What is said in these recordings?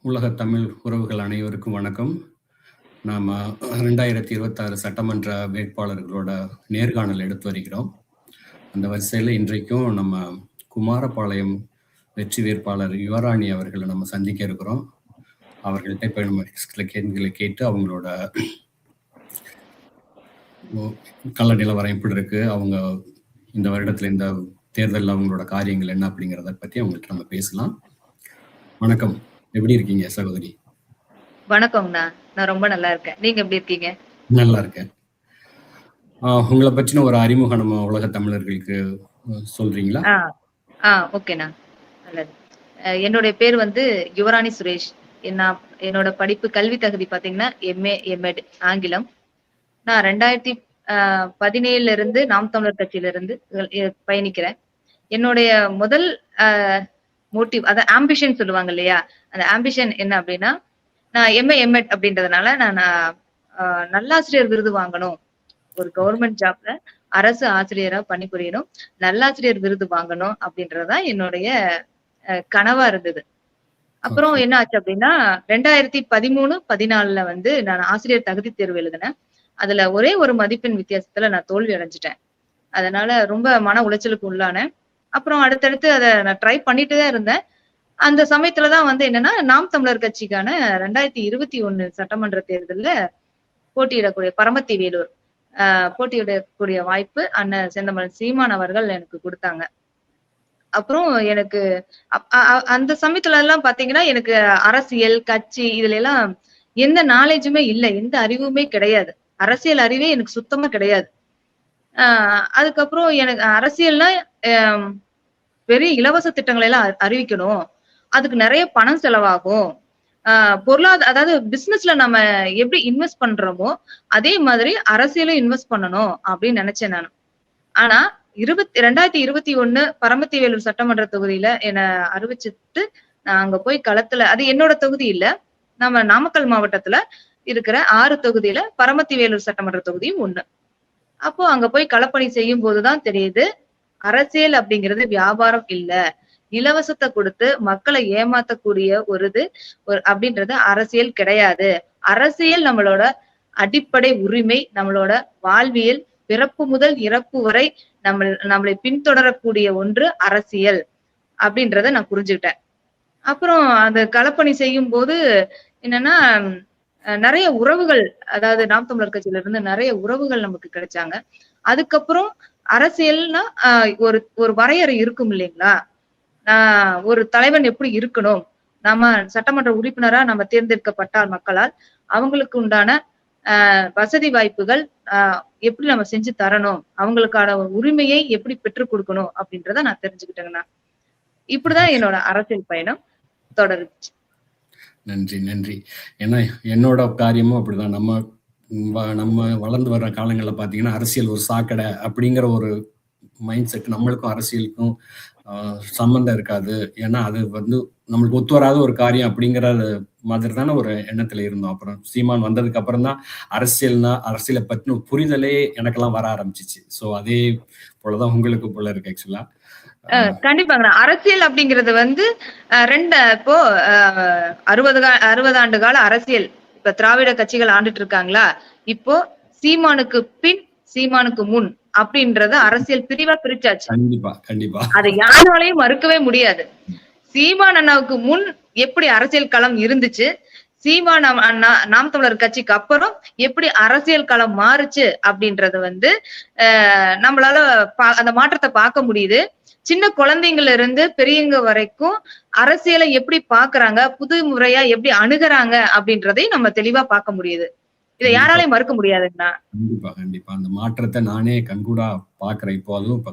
உலக தமிழ் உறவுகள் அனைவருக்கும் வணக்கம். நாம 2026 சட்டமன்ற வேட்பாளர்களோட நேர்காணல் எடுத்து வருகிறோம். அந்த வரிசையில இன்றைக்கும் நம்ம குமாரபாளையம் வெற்றி வேட்பாளர் யுவராணி அவர்களை நம்ம சந்திக்க இருக்கிறோம். அவர்கள்ட்ட இப்ப நம்ம சில கேள்விகளை கேட்டு அவங்களோட கள நிலவரம் எப்படி இருக்கு, அவங்க இந்த வருடத்துல இந்த தேர்தலில் அவங்களோட காரியங்கள் என்ன அப்படிங்கிறத பத்தி அவங்கள்ட்ட நம்ம பேசலாம். வணக்கம், எப்படி இருக்கீங்க சகோதரி? வணக்கம்ண்ணா, நான் ரொம்ப நல்லா இருக்கேன். நீங்க எப்படி இருக்கீங்க? நல்லா இருக்கேன். உங்களை பற்றின ஒரு அறிமுகம் நம்ம உலக தமிழர்களுக்கு சொல்றீங்களா? ஓகேண்ணா, நல்லது. என்னுடைய பேர் வந்து யுவராணி சுரேஷ். என்னோட படிப்பு கல்வி தகுதி பாத்தீங்கன்னா எம்ஏ எம்எட் ஆங்கிலம். நான் 2017 இருந்து நாம் தமிழர் கட்சியில இருந்து பயணிக்கிறேன். என்னுடைய முதல் மோட்டிவ், அதாவது ஆம்பிஷன் சொல்லுவாங்க இல்லையா, அந்த ஆம்பிஷன் என்ன அப்படின்னா, நான் எம்ஏ எம்எட் அப்படின்றதுனால நான் நல்லாசிரியர் விருது வாங்கணும். ஒரு கவர்மெண்ட் ஜாப்ல அரசு ஆசிரியரா பணிபுரியணும், நல்லாசிரியர் விருது வாங்கணும் அப்படின்றதுதான் என்னுடைய கனவா இருந்தது. அப்புறம் என்ன ஆச்சு அப்படின்னா 2013-14 வந்து நான் ஆசிரியர் தகுதி தேர்வு எழுதினேன். அதுல ஒரே ஒரு மதிப்பெண் வித்தியாசத்துல நான் தோல்வி அடைஞ்சிட்டேன். அதனால ரொம்ப மன உளைச்சலுக்கு உள்ளானேன். அப்புறம் அடுத்தடுத்து அதை நான் ட்ரை பண்ணிட்டு தான் இருந்தேன். அந்த சமயத்துலதான் வந்து என்னன்னா, நாம் தமிழர் கட்சிக்கான 2021 சட்டமன்ற தேர்தல்ல போட்டியிடக்கூடிய பரமத்தி வேலூர் போட்டியிடக்கூடிய வாய்ப்பு அண்ணன் செந்தமிழன் சீமான் அவர்கள் எனக்கு கொடுத்தாங்க. அப்புறம் எனக்கு அந்த சமயத்துல எல்லாம் பாத்தீங்கன்னா எனக்கு அரசியல் கட்சி இதுல எல்லாம் எந்த நாலேஜுமே இல்ல, எந்த அறிவுமே கிடையாது. அரசியல் அறிவே எனக்கு சுத்தமா கிடையாது. அதுக்கப்புறம் எனக்கு அரசியல்னா பெரிய இலவச திட்டங்களை எல்லாம் அறிவிக்கணும், அதுக்கு நிறைய பணம் செலவாகும், அதாவது பிசினஸ்ல நம்ம எப்படி இன்வெஸ்ட் பண்றோமோ அதே மாதிரி அரசியலும் இன்வெஸ்ட் பண்ணணும் அப்படின்னு நினைச்சேன் நான். ஆனா 2021 பரமத்தி வேலூர் சட்டமன்ற தொகுதியில என்ன அறிவிச்சுட்டு நான் அங்க போய் களத்துல, அது என்னோட தொகுதி இல்ல, நம்ம நாமக்கல் மாவட்டத்துல இருக்கிற 6 தொகுதியில பரமத்தி வேலூர் சட்டமன்ற தொகுதியும் ஒண்ணு. அப்போ அங்க போய் களப்பணி செய்யும் போதுதான் தெரியுது, அரசியல் அப்படிங்கிறது வியாபாரம் இல்ல, இலவசத்தை கொடுத்து மக்களை ஏமாத்தக்கூடிய அப்படின்றது அரசியல் கிடையாது. அரசியல் நம்மளோட அடிப்படை உரிமை, நம்மளோட வாழ்வியல், பிறப்பு முதல் இறப்பு வரை நம்மளை பின்தொடரக்கூடிய ஒன்று அரசியல் அப்படின்றத நான் புரிஞ்சுக்கிட்டேன். அப்புறம் அந்த களப்பணி செய்யும் போது என்னன்னா, நிறைய உறவுகள், அதாவது நாம் தமிழர் கட்சியில இருந்து நிறைய உறவுகள் நமக்கு கிடைச்சாங்க. அதுக்கப்புறம் அரசியல்னா ஒரு வரையறை இருக்கும் இல்லைங்களா, ஒரு தலைவன் எப்படி இருக்கணும், நம்ம சட்டமன்ற உறுப்பினரா நம்ம தேர்ந்தெடுக்கப்பட்டால் மக்களால் அவங்களுக்கு உண்டான வசதி வாய்ப்புகள் எப்படி நம்ம செஞ்சு தரணும், அவங்களுக்கான உரிமையை எப்படி பெற்றுக் கொடுக்கணும் அப்படின்றத நான் தெரிஞ்சுக்கிட்டேங்கண்ணா. இப்படிதான் என்னோட அரசியல் பயணம் தொடருச்சு. நன்றி நன்றி. ஏன்னா என்னோட காரியமும் அப்படிதான். நம்ம வளர்ந்து வர்ற காலங்கள்ல பாத்தீங்கன்னா அரசியல் ஒரு சாக்கடை அப்படிங்கிற ஒரு மைண்ட் செட் நம்மளுக்கும் அரசியலுக்கும் சம்பந்தம் இருக்காது. ஏன்னா அது வந்து நம்மளுக்கு ஒத்து வராத ஒரு காரியம் அப்படிங்கிற மாதிரி தானே ஒரு எண்ணத்துல இருந்தோம். அப்புறம் சீமான் வந்ததுக்கு அப்புறம் தான் அரசியலை பத்தின புரிதலே எனக்கெல்லாம் வர ஆரம்பிச்சிச்சு. சோ அதே போலதான் உங்களுக்கு போல இருக்கு ஆக்சுவலா. கண்டிப்பாங்க. அரசியல் அப்படிங்கிறது வந்து இப்போ 60 ஆண்டு கால அரசியல், இப்ப திராவிட கட்சிகள் ஆண்டுட்டு இருக்காங்களா, இப்போ சீமானுக்கு பின் சீமானுக்கு முன் அப்படின்றத அரசியல் பிரிவா பிரிச்சாச்சு. கண்டிப்பா கண்டிப்பா, அதை யாராலையும் மறுக்கவே முடியாது. சீமான் அண்ணாவுக்கு முன் எப்படி அரசியல் களம் இருந்துச்சு, சீமான் அண்ணா நாம் தமிழர் கட்சிக்கு அப்புறம் எப்படி அரசியல் களம் மாறுச்சு அப்படின்றது வந்து நம்மளால அந்த மாற்றத்தை பார்க்க முடியுது. சின்ன குழந்தைங்கள்ல இருந்து பெரியவங்க வரைக்கும் அரசியலை எப்படி பாக்குறாங்க, புது முறையா எப்படி அணுகுறாங்க அப்படின்றதையும் நம்ம தெளிவா பார்க்க முடியுது. இதை யாராலையும் மறுக்க முடியாதுங்கண்ணா. கண்டிப்பா கண்டிப்பா, அந்த மாற்றத்தை நானே கண்கூடா பாக்குறேன். இப்போ அதுவும்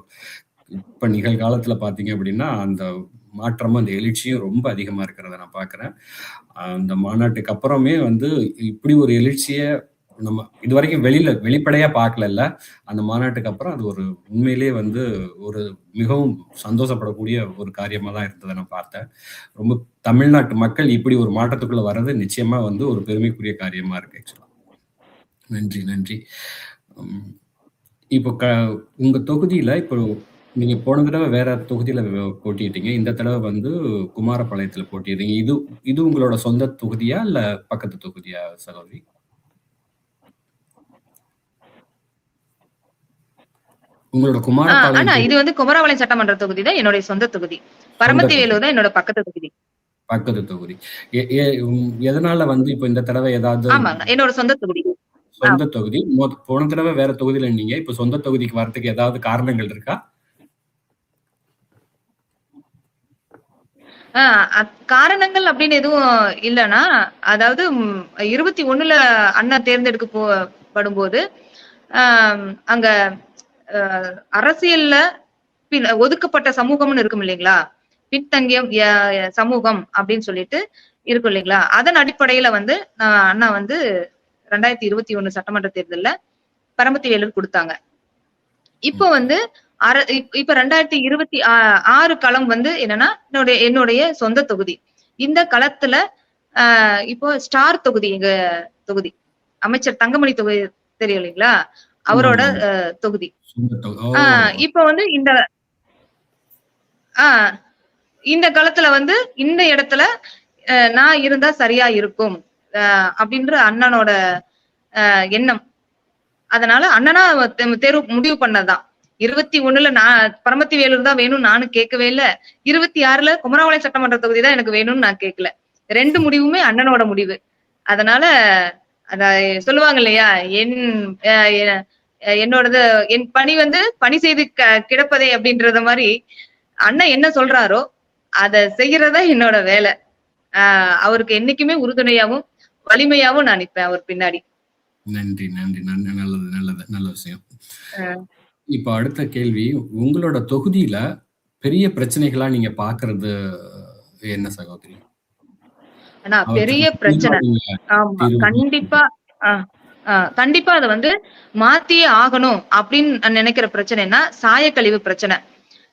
இப்ப நிகழ்காலத்துல பாத்தீங்க அப்படின்னா அந்த மாற்றமும் அந்த எழுச்சியும் ரொம்ப அதிகமா இருக்கிறத நான் பாக்குறேன். அந்த மாநாட்டுக்கு அப்புறமே வந்து இப்படி ஒரு எழுச்சிய நம்ம இதுவரைக்கும் வெளிப்படையா பார்க்கல. அந்த மாநாட்டுக்கு அப்புறம் அது ஒரு உண்மையிலேயே வந்து ஒரு மிகவும் சந்தோஷப்படக்கூடிய ஒரு காரியமா தான் இருந்ததை நான் பார்த்தேன். ரொம்ப தமிழ்நாட்டு மக்கள் இப்படி ஒரு மாற்றத்துக்குள்ள வர்றது நிச்சயமா வந்து ஒரு பெருமைக்குரிய காரியமா இருக்கு ஆக்சுவலா. நன்றி நன்றி. இப்போ உங்க தொகுதியில இப்போ நீங்க போன தடவை வேற தொகுதியில போட்டியிட்டீங்க. இந்த தடவை வந்து குமாரபாளையத்துல போட்டியிட்டீங்க. இது இது உங்களோட சொந்த தொகுதியா? இல்ல பக்கத்து தொகுதியா சகோதரி? உங்களோட ஆனா குமாரபாளையம் இது தொகுதி வந்து குமராபாளையம் சட்டமன்ற தொகுதி தான் என்னுடைய சொந்த தொகுதி. சொந்த பரமத்தி தொகுதி. வேலூர் தான் என்னோட பக்கத்து தொகுதி. பக்கத்து தொகுதி. எ எ எதனால வந்து இப்ப இந்த தடவை ஏதாவது ஆமாங்க. என்னோட சொந்த தொகுதி. ஆ. சொந்த தொகுதி. போன தடவை வேற தொகுதியில இருந்தீங்க. இப்ப சொந்த தொகுதிக்கு வரதுக்கு ஏதாவது காரணங்கள் இருக்கா? ஆ காரணங்கள் அப்படின்னு எதுவும் இல்லன்னா, அதாவது 21ல அண்ணா தேர்ந்தெடுக்க படும்போது, அங்க அ அரசியல்ல ஒதுக்கப்பட்ட சமூகம்னு இருக்கும் இல்லைங்களா? பின்தங்கிய சமூகம் அப்படின்னு சொல்லிட்டு இருக்கும் இல்லைங்களா? அதன் அடிப்படையில வந்து அண்ணா வந்து 2021 சட்டமன்ற தேர்தல்ல பரமத்தி வேலூர் குடுத்தாங்க. இப்ப ம். வந்து இப்ப 2026 களம் வந்து என்னன்னா, என்னுடைய சொந்த தொகுதி. இந்த களத்துல இப்போ ஸ்டார் தொகுதி எங்க தொகுதி. அமைச்சர் தங்கமணி தொகுதி தெரியும் இல்லைங்களா? அவரோட ஆமாமா. தொகுதி. சொந்த தொகுதி. ஓ! ஆ இப்ப வந்து ஆ இந்த களத்துல வந்து இந்த இடத்துல நான் இருந்தா சரியா இருக்கும். அப்படின்ற அண்ணனோட எண்ணம். அதனால அண்ணனா தேர்வு முடிவு பண்ணதுதான். 21ல நான் பரமத்தி வேலூர் தான் வேணும்னு நானும் கேட்கவே இல்ல. 26ல குமராபாளையம் சட்டமன்ற தொகுதி தான் எனக்கு வேணும்னு நான் கேட்கல. 2 முடிவுமே அண்ணனோட முடிவு. அதனால அத சொல்லுவாங்க இல்லையா? என் அ என்னோடது என் பணி வந்து பணி செய்து கிடப்பதே அப்படின்றத மாரி, அண்ணன் என்ன சொல்றாரோ, அத செய்யறது தான் என்னோட வேலை. அவருக்கு என்னைக்குமே உறுதுணையாவும், வலிமையாவும் நான் நிப்பேன் அவர் பின்னாடி. நன்றி, நன்றி. நல்லது, நல்லது. நல்ல விஷயம். அ. இப்ப அடுத்த கேள்வி. உங்களோட தொகுதியில பெரிய பிரச்சனைகளா நீங்க பார்க்கிறது என்ன சகோதரி? ஆனா பெரிய அவற்றுக்கு தீர்வா பிரச்சனை. நீங்க ஆமா. தீர்வு கண்டிப்பா அ கண்டிப்பா அத வந்து மாத்தியே ஆகணும் அப்படின்னு நினைக்கிற பிரச்சனைன்னா, சாயக்கழிவு பிரச்சனை.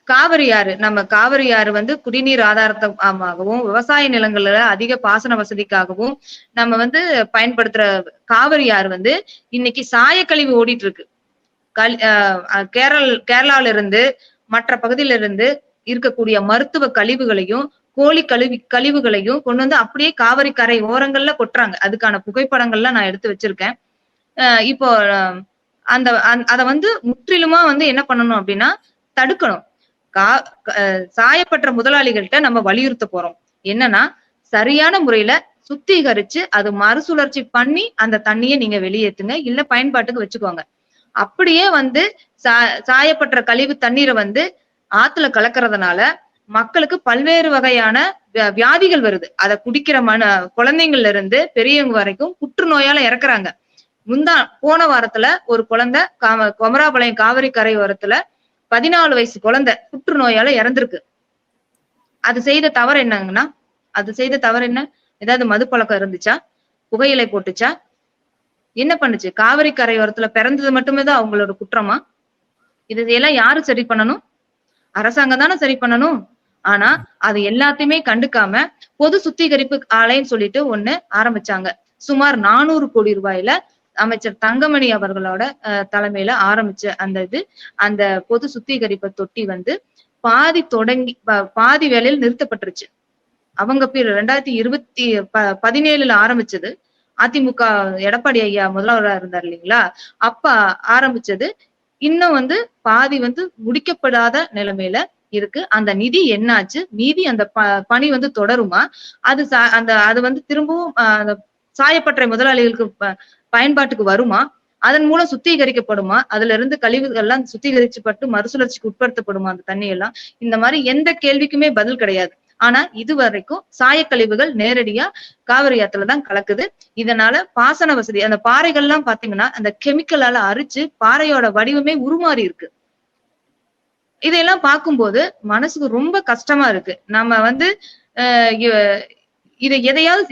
காவிரி ஆறு. நம்ம காவிரி ஆறு வந்து குடிநீர் ஆதாரமாகவும், விவசாய நிலங்கள்ல அதிக பாசன வசதிக்காகவும், நம்ம வந்து பயன்படுத்துற காவிரி ஆறு வந்து இன்னைக்கு சாயக்கழிவு ஓடிட்டு இருக்கு. கல் அ கேரளால இருந்து, மற்ற பகுதியில இருந்து இருக்கக்கூடிய மருத்துவ கழிவுகளையும், கோழி கழிவுகளையும் கொண்டு வந்து அப்படியே காவிரி கரை ஓரங்கள்ல கொட்டுறாங்க. அதுக்கான புகைப்படங்கள்லாம் நான் எடுத்து வச்சிருக்கேன். இப்போ அந்த அத வந்து முற்றிலுமா வந்து என்ன பண்ணணும் அப்டின்னா, தடுக்கணும். கா அ சாயப்பட்டற முதலாளிகள்ட்ட நம்ம வலியுறுத்த போறோம். என்னன்னா, சரியான முறையில சுத்திகரிச்சு, அது மறுசுழற்சி பண்ணி, அந்த தண்ணீய நீங்க வெளியேத்துங்க. இல்ல பயன்பாட்டுக்கு வச்சுக்கோங்க. அப்படியே வந்து சா சாயப்பட்டற கழிவு தண்ணீர வந்து ஆத்துல கலக்கறதுனால, மக்களுக்கு பல்வேறு வகையான வியாதிகள் வருது. அத குடிக்கிற குழந்தைங்கள்ல இருந்து பெரியவங்க வரைக்கும் புற்றுநோயால இறக்குறாங்க. போன வாரத்துல ஒரு குழந்தை குமராபாளையம் காவிரி கரை ஓரத்துல 14 வயசு குழந்தை புற்றுநோயால இறந்திருக்கு. அது செய்த தவறு என்னங்கன்னா, அது செய்த தவறு என்ன? ஏதாவது மது பழக்கம் இருந்துச்சா? புகையிலை போட்டுச்சா? என்ன பண்ணுச்சு? காவிரி கரையோரத்துல பிறந்தது மட்டுமே தான் அவங்களோட குற்றமா? இதெல்லாம் யாரு சரி பண்ணணும்? அரசாங்கம் தானே சரி பண்ணணும். ஆனா, அது எல்லாத்தையுமே கண்டுக்காம, பொது சுத்திகரிப்பு ஆலைன்னு சொல்லிட்டு ஒண்ணு ஆரம்பிச்சாங்க. சுமார் 400 கோடி ரூபாயில அமைச்சர் தங்கமணி அவர்களோட தலைமையில ஆரம்பிச்ச அந்த பொது சுத்திகரிப்பு தொட்டி வந்து பாதி தொடங்கி பாதி வேலையில் நிறுத்தப்பட்டுருச்சு. அவங்க 2017ல ஆரம்பிச்சது. அதிமுக எடப்பாடி ஐயா முதல்வரா இருந்தார் இல்லைங்களா? அப்ப ஆரம்பிச்சது. இன்னும் வந்து பாதி வந்து முடிக்கப்படாத நிலைமையில இருக்கு. அந்த நிதி என்னாச்சு? மீதி அந்த பணி வந்து தொடருமா? அது வந்து திரும்பவும் அந்த சாயப்பட்டறை முதலாளிகளுக்கு பயன்பாட்டுக்கு வருமா? அதன் மூலம் சுத்திகரிக்கப்படுமா? அதுல இருந்து கழிவுகள் எல்லாம் சுத்திகரிக்கப்பட்டு மறுசுழற்சிக்கு உட்படுத்தப்படுமா அந்த தண்ணி எல்லாம்? இந்த மாரி எந்த கேள்விக்குமே பதில் கிடையாது. ஆனா இதுவரைக்கும் சாயக்கழிவுகள் நேரடியா காவிரி ஆத்துல தான் கலக்குது. இதனால பாசன வசதி அந்த பாறைகள்லாம் பார்த்தீங்கன்னா, அந்த கெமிக்கலால அரிச்சு பாறையோட வடிவமே உருமாறி இருக்கு. இதையெல்லாம் பார்க்கும்போது மனசுக்கு ரொம்ப கஷ்டமா இருக்கு. நம்ம வந்து அ இத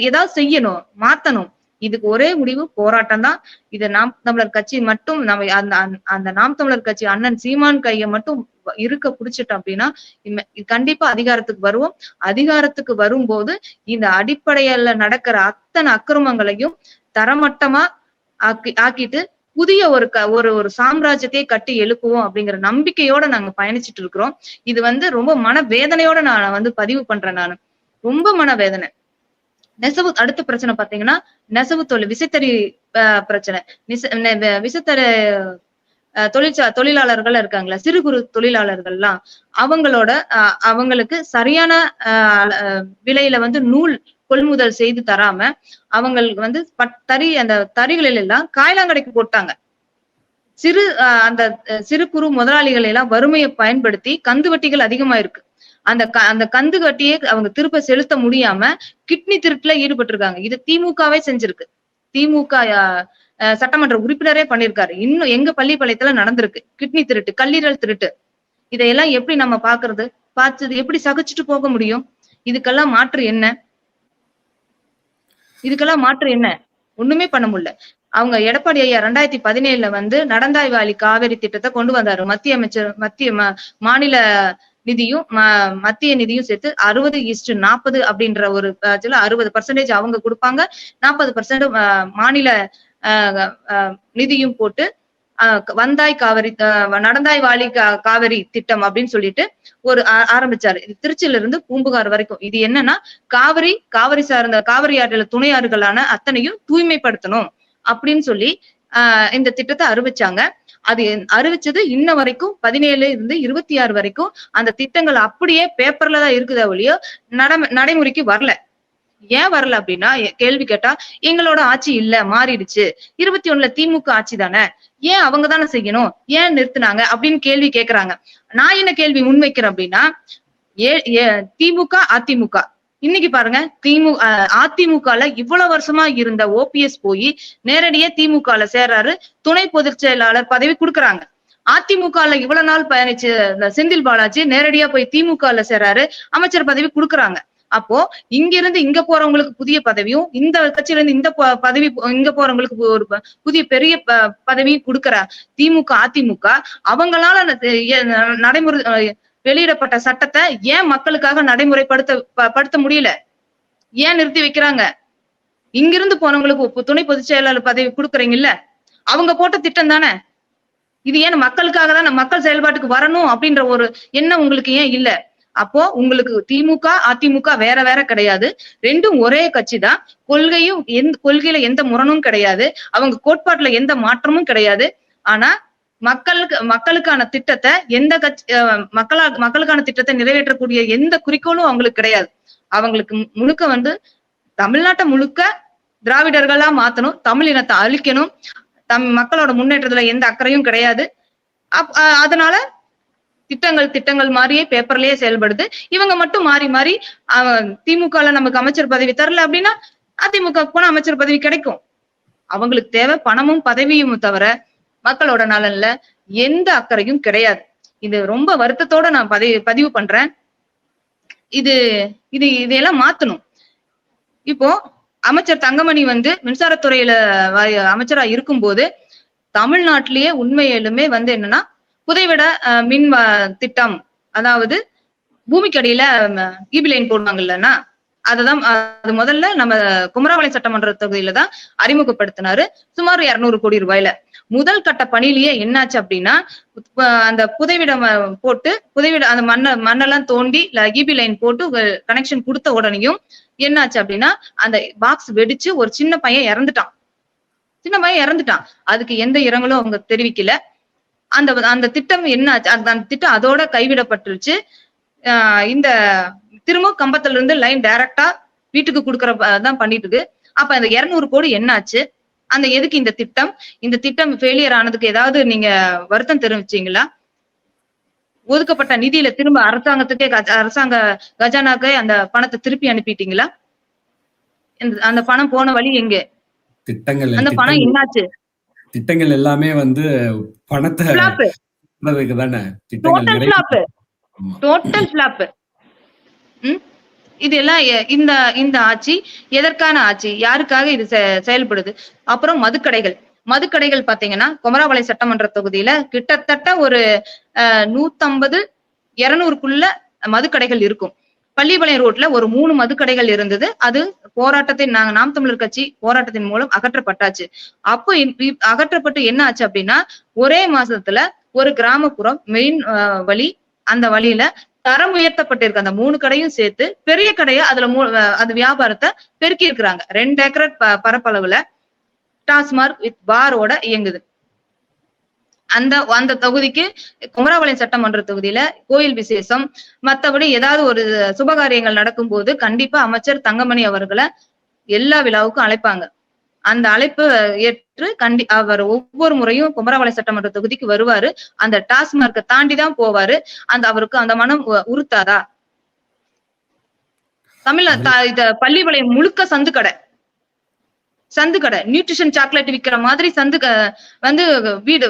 ஏதாவது செய்யணும், மாத்தணும். இதுக்கு ஒரே முடிவு போராட்டம் தான். இத நாம் தமிழர் கட்சி மட்டும் நம்ம அந்த அந்த நாம் தமிழர் கட்சி அண்ணன் சீமான் கைய மட்டும் இருக்க புடிச்சுட்டோம் அப்டின்னா, கண்டிப்பா அதிகாரத்துக்கு வருவோம். அதிகாரத்துக்கு வரும்போது இந்த அடிப்படையில நடக்கிற அத்தன அக்கிரமங்களையும் தரமட்டமா ஆக்கிட்டு புதிய ஒரு சாம்ராஜ்யத்தையே கட்டி எழுப்புவோம் அப்படிங்கிற நம்பிக்கையோட நாங்க பயணிச்சுட்டு இருக்கிறோம். இது வந்து ரொம்ப மனவேதனையோட நான் வந்து பதிவு பண்றேன் நானு. ரொம்ப மனவேதனை. அடுத்த பிரச்சனை பாத்தீங்கன்னா, நெசவு தொழில் விசைத்தறி பிரச்சனை. விசைத்தறி தொழிலாளர்கள் இருக்காங்களா, சிறு குறு தொழிலாளர்கள்லாம் அவங்களுக்கு சரியான விலையில வந்து நூல் கொள்முதல் செய்து தராம அவங்களுக்கு வந்து அந்த தறிகளில் எல்லாம் காய்லாங்கடைக்கு போட்டாங்க. அந்த சிறு குறு முதலாளிகள் எல்லாம் வறுமையை பயன்படுத்தி கந்து வட்டிகள் அதிகமா இருக்கு. அந்த கந்து வட்டியை அவங்க திருப்ப செலுத்த முடியாம கிட்னி திருட்டுல ஈடுபட்டு இருக்காங்க. இது திமுகவே செஞ்சிருக்கு. திமுக சட்டமன்ற உறுப்பினரே பண்ணிருக்காரு. இன்னும் எங்க பள்ளிப்பாளையத்துல நடந்திருக்கு கிட்னி திருட்டு, கல்லீரல் திருட்டு. இதையெல்லாம் எப்படி நம்ம பாக்குறது? பார்த்தது எப்படி சகிச்சுட்டு போக முடியும்? இதுக்கெல்லாம் மாற்று என்ன? ஒண்ணுமே பண்ண முடியல. அவங்க எடப்பாடி ஐயா 2017 வந்து நடந்தாய்வாளி காவிரி திட்டத்தை கொண்டு வந்தாரு. மாநில நிதியும் மத்திய நிதியும் சேர்த்து 60:40 அப்படின்ற ஒரு 60% அவங்க கொடுப்பாங்க, 40% மாநில நிதியும் போட்டு நடந்தாய் வாலி காவிரி திட்டம் அப்படின்னு சொல்லிட்டு ஆரம்பிச்சாரு. இது திருச்சியில இருந்து பூம்புகார் வரைக்கும். இது என்னன்னா காவிரி சார்ந்த காவிரி ஆற்றில துணை ஆறுகளான அத்தனையும் தூய்மைப்படுத்தணும் அப்படின்னு சொல்லி இந்த திட்டத்தை அறிவிச்சாங்க. அது அறிவிச்சது இன்ன வரைக்கும் 17 இருந்து 26 வரைக்கும் அந்த திட்டங்கள் அப்படியே பேப்பர்ல தான் இருக்குதா ஒழியோ நடைமுறைக்கு வரல. ஏன் வரல அப்படின்னா கேள்வி கேட்டா எங்களோட ஆட்சி இல்ல, மாறிடுச்சு. 21ல திமுக ஆட்சி தானே, ஏன் அவங்க தானே செய்யணும், ஏன் நிறுத்தினாங்க அப்படின்னு கேள்வி கேக்குறாங்க. நான் என்ன கேள்வி முன்வைக்கிறேன் அப்படின்னா, திமுக அதிமுக இன்னைக்கு பாருங்க, அதிமுகல இவ்வளவு வருஷமா இருந்த ஓபிஎஸ் போய் நேரடியா திமுகல சேர்றாரு, துணை பொதுச் செயலாளர் பதவி கொடுக்குறாங்க. அதிமுகல இவ்வளவு நாள் பயணிச்சு செந்தில் பாலாஜி நேரடியா போய் திமுகல சேர்றாரு, அமைச்சர் பதவி கொடுக்குறாங்க. அப்போ இங்க இருந்து இங்க போறவங்களுக்கு புதிய பதவியும், இந்த கட்சியில இருந்து இந்த பதவி இங்க போறவங்களுக்கு ஒரு புதிய பெரிய பதவியும் கொடுக்குற திமுக அதிமுக அவங்களால நடைமுறை வெளியிடப்பட்ட சட்டத்தை ஏன் மக்களுக்காக நடைமுறைப்படுத்த முடியல? ஏன் நிறுத்தி வைக்கிறாங்க? இங்கிருந்து போனவங்களுக்கு துணை பொதுச் செயலாளர் பதவி கொடுக்குறீங்கல்ல, அவங்க போட்ட திட்டம் தானே இது. ஏன் மக்களுக்காக தான், மக்கள் செயல்பாட்டுக்கு வரணும் அப்படின்ற ஒரு எண்ணம் உங்களுக்கு ஏன் இல்ல? அப்போ உங்களுக்கு திமுக அதிமுக வேற வேற கிடையாது, ரெண்டும் ஒரே கட்சி தான். கொள்கையில எந்த முரணும் கிடையாது, அவங்க கோட்பாட்டுல எந்த மாற்றமும் கிடையாது. ஆனா மக்களுக்கான திட்டத்தை எந்த கட்சி மக்களுக்கான திட்டத்தை நிறைவேற்றக்கூடிய எந்த குறிக்கோளும் அவங்களுக்கு கிடையாது. அவங்களுக்கு முழுக்க வந்து தமிழ்நாட்டை முழுக்க திராவிடர்களா மாத்தணும், தமிழ் இனத்தை அழிக்கணும், மக்களோட முன்னேற்றத்துல எந்த அக்கறையும் கிடையாது. அதனால திட்டங்கள் மாதிரியே பேப்பர்லயே செயல்படுது. இவங்க மட்டும் மாறி மாறி திமுகல நமக்கு அமைச்சர் பதவி தரல அப்படின்னா அதிமுக போன அமைச்சர் பதவி கிடைக்கும். அவங்களுக்கு தேவை பணமும் பதவியும் தவிர மக்களோட நலன்ல எந்த அக்கறையும் கிடையாது. இது ரொம்ப வருத்தத்தோட நான் பதிவு பண்றேன். இதையெல்லாம் மாத்தணும். இப்போ அமைச்சர் தங்கமணி வந்து மின்சாரத்துறையில அமைச்சரா இருக்கும்போது தமிழ்நாட்டிலேயே உண்மையிலுமே வந்து என்னன்னா புதைவிட மின் திட்டம், அதாவது பூமிக்கு அடியில ஈபி லைன் போடுவாங்க இல்லைன்னா அது முதல்ல நம்ம குமராபாளையம் சட்டமன்ற தொகுதியில தான் அறிமுகப்படுத்தினாரு, சுமார் 200 கோடி ரூபாயில. முதல் கட்ட பணியிலேயே என்னாச்சு அப்படின்னா, அந்த புதைவிடம் போட்டு அந்த மண்ணெல்லாம் தோண்டி ஈபி லைன் போட்டு கனெக்ஷன் கொடுத்த உடனேயும் என்னாச்சு அப்படின்னா அந்த பாக்ஸ் வெடிச்சு ஒரு சின்ன பையன் இறந்துட்டான். அதுக்கு எந்த இரங்கலும் அவங்க தெரிவிக்கல. அந்த திட்டம் என்னாச்சு, அந்த திட்டம் அதோட கைவிடப்பட்டுருச்சு. இந்த திரும்ப கம்பத்துல இருந்து லைன் டைரக்டா வீட்டுக்கு கொடுக்கறதான் பண்ணிட்டு இருக்கு. அப்ப அந்த 200 கோடி என்னாச்சு? அந்த எதுக்கு இந்த திட்டம் ஃபெயிலியர் ஆனதுக்கு ஏதாவது நீங்க வருத்தம் தெரிவிச்சீங்களா? ஒதுக்கப்பட்ட நிதியில திரும்ப அரசாங்க கஜானாக்கே அந்த பணத்தை திருப்பி அனுப்பிட்டீங்களா? அந்த பணம் போன வழி எங்க? அந்த பணம் என்னாச்சு? திட்டங்கள் எல்லாமே வந்து பணத்தை டோட்டல் ஃபிளாப். இது எல்லாம் இந்த ஆட்சி எதற்கான ஆட்சி? யாருக்காக இது செயல்படுது? அப்புறம் மதுக்கடைகள் பாத்தீங்கன்னா குமராபாளையம் சட்டமன்ற தொகுதியில கிட்டத்தட்ட ஒரு 150-200க்குள்ள மதுக்கடைகள் இருக்கும். பள்ளிப்பாளையம் ரோட்ல ஒரு 3 மதுக்கடைகள் இருந்தது. அது நாம் தமிழர் கட்சி போராட்டத்தின் மூலம் அகற்றப்பட்டாச்சு. அப்போ அகற்றப்பட்டு என்ன ஆச்சு அப்படின்னா, ஒரே மாசத்துல ஒரு கிராமப்புறம் மெயின் வழி, அந்த வழியில தரம் உயர்த்தப்பட்டிருக்கு. அந்த 3 கடையும் சேர்த்து பெரிய கடையா அதுல அது வியாபாரத்தை பெருக்கி இருக்கிறாங்க. 2 ஏக்கர் பரப்பளவுல டாஸ்மார்க் வித் பாரோட இயங்குது. அந்த தொகுதிக்கு குமராபாளையம் சட்டமன்ற தொகுதியில கோயில் விசேஷம், மத்தபடி ஏதாவது ஒரு சுபகாரியங்கள் நடக்கும் போது கண்டிப்பா அமைச்சர் தங்கமணி அவர்களை எல்லா விழாவுக்கும் அழைப்பாங்க. அந்த அழைப்பு ஏற்று அவர் ஒவ்வொரு முறையும் குமராபாளையம் சட்டமன்ற தொகுதிக்கு வருவாரு. அந்த டாஸ்மார்க்கை தாண்டி தான் போவாரு. அவருக்கு அந்த மனம் உறுத்தாதா? பள்ளிப்பாளையம் முழுக்க சந்து கடை நியூட்ரிஷன் சாக்லேட் விக்கிற மாதிரி சந்து வந்து வீடு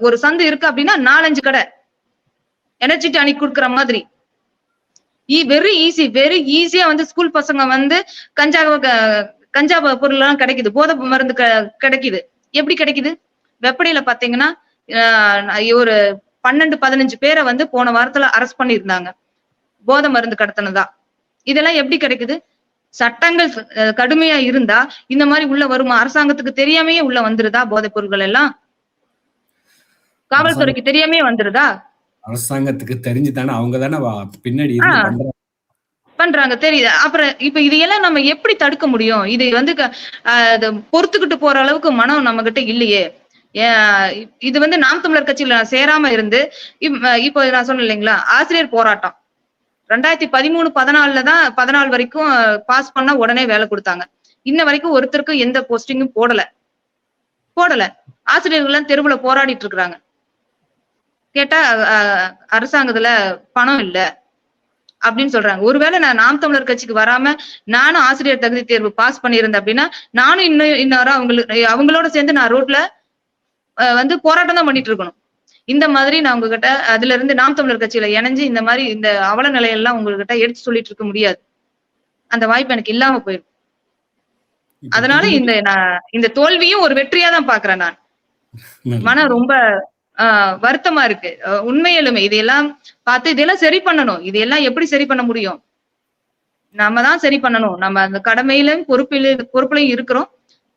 ஒரு சந்து இருக்கு அப்படின்னா 4-5 கடை எனர்ஜி டானிக் கொடுக்குற மாதிரி. வெரி ஈஸியா வந்து ஸ்கூல் பசங்க வந்து கஞ்சா பொருள் எல்லாம் கிடைக்குது, போதை மருந்து கிடைக்குது. எப்படி கிடைக்குது? வெப்படையில பாத்தீங்கன்னா ஒரு 12-15 பேரை வந்து போன வாரத்துல அரெஸ்ட் பண்ணியிருந்தாங்க, போதை மருந்து கடத்தினதா. இதெல்லாம் எப்படி கிடைக்குது? சட்டங்கள் கடுமையா இருந்தா இந்த மாதிரி உள்ள வருமா? அரசாங்கத்துக்கு தெரியாமையே உள்ள வந்துருதா போதைப் பொருட்கள் எல்லாம்? காவல்துறைக்கு தெரியாமே வந்துருதா? அரசாங்கத்துக்கு தெரிஞ்சுதானே அவங்க தானே பின்னாடி பண்றாங்க, தெரியுது. அப்புறம் இப்ப இதையெல்லாம் நம்ம எப்படி தடுக்க முடியும்? இது வந்து பொறுத்துக்கிட்டு போற அளவுக்கு மனம் நம்ம கிட்ட இல்லையே. இது வந்து நாம் தமிழர் கட்சியில சேராம இருந்து இப்போ நான் சொன்னேன் இல்லைங்களா, ஆசிரியர் போராட்டம் 2013-14 தான் 14 வரைக்கும் பாஸ் பண்ணா உடனே வேலை கொடுத்தாங்க. இன்ன வரைக்கும் ஒருத்தருக்கும் எந்த போஸ்டிங்கும் போடல. ஆசிரியர்கள் தெருவுல போராடிட்டு இருக்கிறாங்க. கேட்டா அரசாங்கத்துல பணம் இல்ல அப்படின்னு சொல்றாங்க. ஒருவேளை நான் நாம் தமிழர் கட்சிக்கு வராம நானும் ஆசிரியர் தகுதி தேர்வு பாஸ் பண்ணியிருந்தேன் அப்படின்னா நானும் இன்னொரு அவங்களோட சேர்ந்து நான் ரோட்ல வந்து போராட்டம் தான் பண்ணிட்டு இருக்கணும். இந்த மாதிரி நான் உங்ககிட்ட அதுல இருந்து நாம் தமிழர் கட்சியில இணைஞ்சு இந்த மாதிரி இந்த அவல நிலையெல்லாம் உங்ககிட்ட எடுத்து சொல்லிட்டு இருக்க முடியாது. அந்த வாய்ப்பு எனக்கு இல்லாம போயிடும். அதனால இந்த தோல்வியும் ஒரு வெற்றியா தான் பாக்குறேன் நான். மனம் ரொம்ப வருத்தமா இருக்கு. உண்மையிலுமே இதையெல்லாம் பார்த்து இதெல்லாம் சரி பண்ணணும். இதையெல்லாம் எப்படி சரி பண்ண முடியும்? நம்ம தான் சரி பண்ணணும். நம்ம அந்த கடமையிலும் பொறுப்புலையும் இருக்கிறோம்,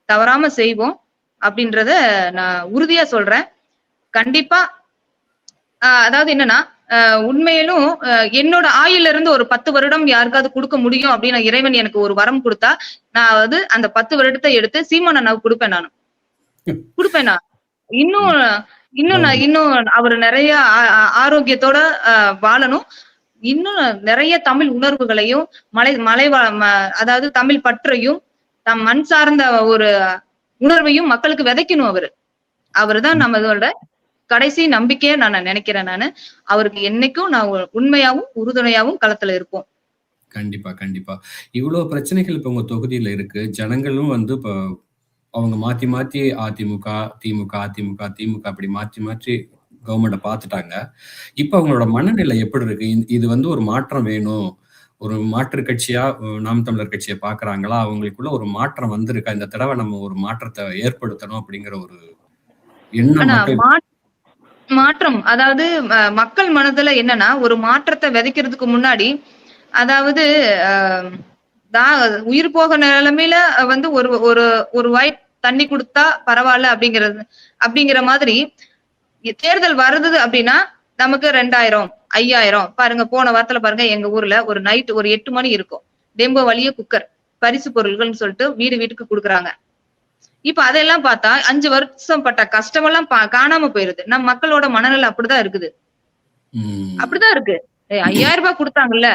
தவறாம செய்வோம் அப்படின்றத நான் உறுதியா சொல்றேன். கண்டிப்பா அதாவது என்னன்னா, உண்மையிலும் என்னோட ஆயுள்ல இருந்து ஒரு 10 வருடம் யாருக்காவது கொடுக்க முடியும் அப்படின்னு இறைவன் எனக்கு ஒரு வரம் கொடுத்தா, நான் வந்து அந்த 10 வருடத்தை எடுத்து சீமான் அண்ணாவுக்கு கொடுப்பேன். நான் இன்னும் அவர் நிறைய ஆரோக்கியத்தோட வாழணும். இன்னும் நிறைய தமிழ் உணர்வுகளையும் அதாவது தமிழ் பற்றையும் மண் சார்ந்த ஒரு உணர்வையும் மக்களுக்கு விதைக்கணும். அவருதான் நம்மளோட கடைசி நம்பிக்கையா நான் நினைக்கிறேன். அவருக்கு என்னைக்கும் நான் உண்மையாவும் உறுதுணையாவும் களத்துல இருப்போம். கண்டிப்பா. இவ்வளவு பிரச்சனைகள் இப்ப உங்க தொகுதியில இருக்கு. ஜனங்களும் வந்து இப்ப அவங்க மாத்தி அதிமுக அப்படி மாற்றி கவர்மெண்ட பாத்துட்டாங்க. இப்ப அவங்களோட மனநிலை எப்படி இருக்கு? இது வந்து ஒரு மாற்றம் வேணும், ஒரு மாற்று கட்சியா நாம் தமிழர் கட்சியை பாக்குறாங்களா? அவங்களுக்குள்ள ஒரு மாற்றம் வந்திருக்கா? இந்த தடவை நம்ம ஒரு மாற்றத்தை ஏற்படுத்தணும் அப்படிங்கிற ஒரு எண்ணம். மாற்றம் அதாவது மக்கள் மனதுல என்னன்னா, ஒரு மாற்றத்தை விதைக்கிறதுக்கு முன்னாடி அதாவது உயிர் போக நிலைமையில வந்து ஒரு வாய் தண்ணி கொடுத்தா பரவாயில்ல அப்படிங்கிற மாதிரி தேர்தல் வருது அப்படின்னா நமக்கு 2000 5000 பாருங்க. போன வாரத்துல பாருங்க, எங்க ஊர்ல ஒரு நைட் ஒரு 8 மணி இருக்கும், டெம்போ வழிய குக்கர் பரிசு பொருள்கள்னு சொல்லிட்டு வீட்டுக்கு கொடுக்குறாங்க. இப்ப அதெல்லாம் பார்த்தா 5 வருஷம் பட்ட கஷ்டம் எல்லாம் காணாம போயிருது. நம்ம மக்களோட மனநிலை அப்படிதான் இருக்குது. 5000 ரூபாய் கொடுத்தாங்கல்ல,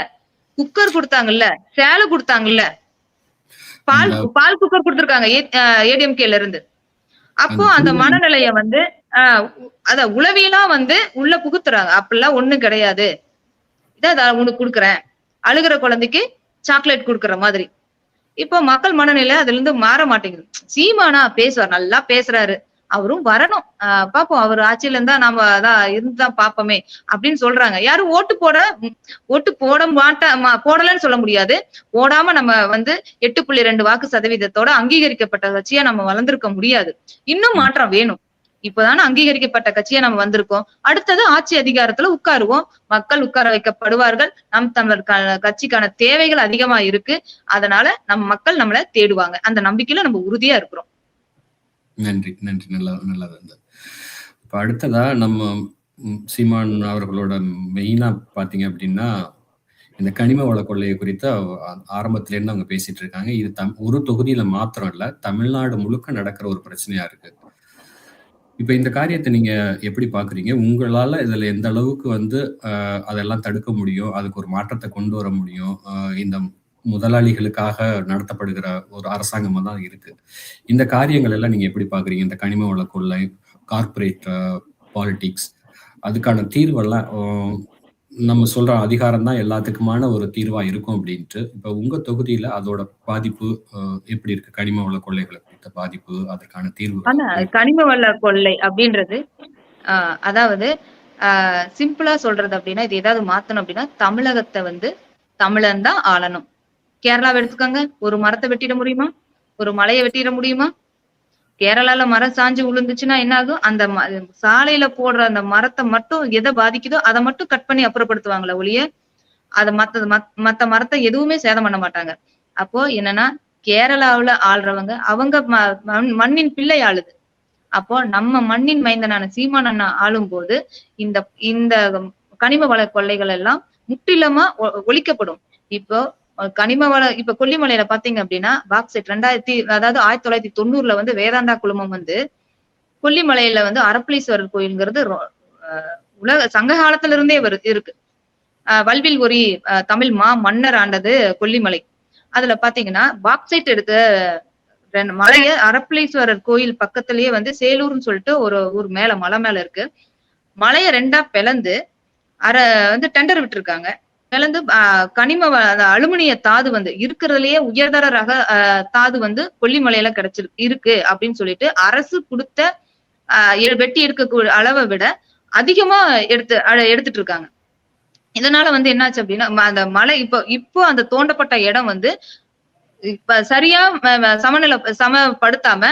குக்கர் கொடுத்தாங்கல்ல, சேலை கொடுத்தாங்கல்ல, பால் குக்கர் கொடுத்திருக்காங்க ஏடிஎம்கேல இருந்து. அப்போ அந்த மனநிலைய வந்து அத உளவியலா வந்து உள்ள புகுத்துறாங்க. அப்படிலாம் ஒண்ணும் கிடையாது, இதான் உனக்கு கொடுக்குறேன், அழுகிற குழந்தைக்கு சாக்லேட் கொடுக்குற மாதிரி. இப்போ மக்கள் மனநிலை அதுல இருந்து மாற மாட்டேங்குது. சீமானா பேசுவார், நல்லா பேசுறாரு, அவரும் வரணும், பாப்போம் அவர் ஆட்சியில இருந்தா நாம அதான் இருந்துதான் பாப்போமே அப்படின்னு சொல்றாங்க. யாரும் ஓட்டு போடலன்னு சொல்ல முடியாது. போடாம நம்ம வந்து 8.2 வாக்கு சதவீதத்தோட அங்கீகரிக்கப்பட்ட கட்சியா நம்ம வளர்ந்திருக்க முடியாது. இன்னும் மாற்றம் வேணும். இப்பதானே அங்கீகரிக்கப்பட்ட கட்சியா நம்ம வந்திருக்கோம். அடுத்தது ஆட்சி அதிகாரத்துல உட்காருவோம். மக்கள் உட்கார வைக்கப்படுவார்கள். நம் தமிழர் கட்சிக்கான தேவைகள் அதிகமா இருக்கு. அதனால நம்ம மக்கள் நம்மள தேடுவாங்க. அந்த நம்பிக்கையில நம்ம உறுதியா இருக்கிறோம். நன்றி, நன்றி. நல்லது இருந்தது. இப்ப அடுத்ததா நம்ம சீமான் அவர்களோட மெயினா பார்த்தீங்க அப்படின்னா, இந்த கனிம வள கொள்ளைய குறித்து ஆரம்பத்திலேருந்து அவங்க பேசிட்டு இருக்காங்க. இது ஒரு தொகுதியில மாத்திரம் இல்ல, தமிழ்நாடு முழுக்க நடக்கிற ஒரு பிரச்சனையா இருக்கு. இப்ப இந்த காரியத்த நீங்க எப்படி பார்க்குறீங்க? உங்களால இதுல எந்த அளவுக்கு வந்து அதெல்லாம் தடுக்க முடியும்? அதுக்கு ஒரு மாற்றத்த கொண்டு வர முடியும்? இந்த முதலாளிகளுக்காக நடத்தப்படுகிற ஒரு அரசாங்கமா தான் இருக்கு. இந்த காரியங்கள் எல்லாம் நீங்க எப்படி பார்க்குறீங்க? இந்த கனிம வள கொள்ளை, கார்ப்பரேட் பாலிடிக்ஸ் அதுக்கான தீர்வெல்லாம் நம்ம சொல்ற அதிகாரம் தான் எல்லாத்துக்குமான ஒரு தீர்வா இருக்கும் அப்படின்ட்டு. இப்ப உங்க தொகுதியில அதோட பாதிப்பு எப்படி இருக்கு? கனிம வள கொள்ளைகளை குறித்த பாதிப்பு, அதற்கான தீர்வு. ஆனா கனிம வள கொள்ளை அப்படின்றது அதாவது சிம்பிளா சொல்றது அப்படின்னா, இது ஏதாவது மாத்தணும் அப்படின்னா, தமிழகத்தை வந்து தமிழன் தான் ஆளணும். கேரளாவை எடுத்துக்கோங்க. ஒரு மரத்தை வெட்டிட முடியுமா? ஒரு மலையை வெட்டிட முடியுமா? கேரளால மரம் சாஞ்சு விழுந்துச்சுன்னா என்ன ஆகும்? அந்த சாலையில போடுற அந்த மரத்தை மட்டும் எதை பாதிக்குதோ அதை மட்டும் கட் பண்ணி அப்புறப்படுத்துவாங்களே ஒழிய அதை மத்த மரத்தை எதுவுமே சேதம் பண்ண மாட்டாங்க. அப்போ என்னன்னா கேரளாவுல ஆள்றவங்க அவங்க மண்ணின் பிள்ளை ஆளுது. அப்போ நம்ம மண்ணின் மைந்தனான சீமான் அண்ணா ஆளும் போது இந்த இந்த கனிம வள கொள்ளைகள் எல்லாம் முற்றிலுமா ஒழிக்கப்படும். இப்போ கனிம வள இப்ப கொல்லிமலையில பாத்தீங்க அப்படின்னா பாக்சைட் 1990 வந்து வேதாந்தா குழுமம் வந்து கொல்லிமலையில வந்து அரப்பளீஸ்வரர் கோயில்ங்கிறது உலக சங்க காலத்துல இருந்தே இருக்கு. வல்வில் ஒரி தமிழ் மன்னர் ஆண்டது கொல்லிமலை. அதுல பாத்தீங்கன்னா பாக்சைட் எடுத்த மலைய அரப்பளீஸ்வரர் கோயில் பக்கத்திலேயே வந்து சேலூர்னு சொல்லிட்டு ஒரு ஊர் மேல மலை மேல இருக்கு. மலைய 2ஆ பிளந்து வந்து டெண்டர் விட்டுருக்காங்க. பிளந்து கனிம அலுமினிய தாது வந்து இருக்கிறதுலயே உயர்தர ரக தாது வந்து கொல்லிமலையில இருக்கு அப்படின்னு சொல்லிட்டு அரசு கொடுத்த வெட்டி எடுக்கக்கூடிய அளவை விட அதிகமா எடுத்துட்டு இருக்காங்க. இதனால வந்து என்னாச்சு அப்படின்னா அந்த மலை இப்போ அந்த தோண்டப்பட்ட இடம் வந்து இப்ப சரியா சமப்படுத்தாம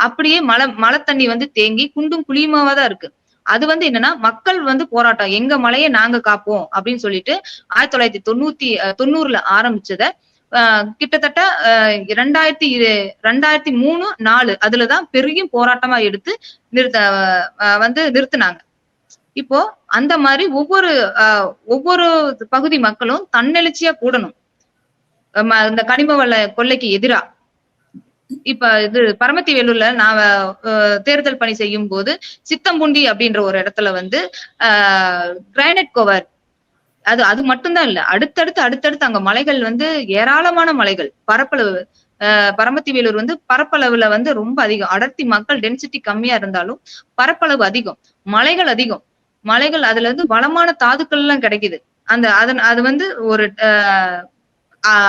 அப்படியே மழை தண்ணி வந்து தேங்கி குண்டும் குழியுமாவாதான் இருக்கு. அது வந்து என்னன்னா மக்கள் வந்து போராட்டம் எங்க மலையை நாங்க காப்போம் அப்படின்னு சொல்லிட்டு 1990 ஆரம்பிச்சத கிட்டத்தட்ட 2003-4 அதுலதான் பெரிய போராட்டமா எடுத்து நிறுத்தினாங்க. இப்போ அந்த மாதிரி ஒவ்வொரு பகுதி மக்களும் தன்னெழுச்சியா கூடணும் இந்த கனிம வள கொள்ளைக்கு எதிரா. இப்ப இது பரமத்தி வேலூர்ல நான் தேர்தல் பணி செய்யும் போது சித்தம்புண்டி அப்படின்ற ஒரு இடத்துல வந்து கிரானைட் கவர் அது மட்டும்தான் இல்ல அடுத்தடுத்து அங்க மலைகள் வந்து ஏராளமான மலைகள் பரப்பளவு பரமத்தி வேலூர் வந்து பரப்பளவுல வந்து ரொம்ப அதிகம். அடர்த்தி மக்கள் டென்சிட்டி கம்மியா இருந்தாலும் பரப்பளவு அதிகம், மலைகள் அதிகம். மலைகள் அதுல இருந்து வளமான தாதுக்கள் எல்லாம் கிடைக்குது. அது வந்து ஒரு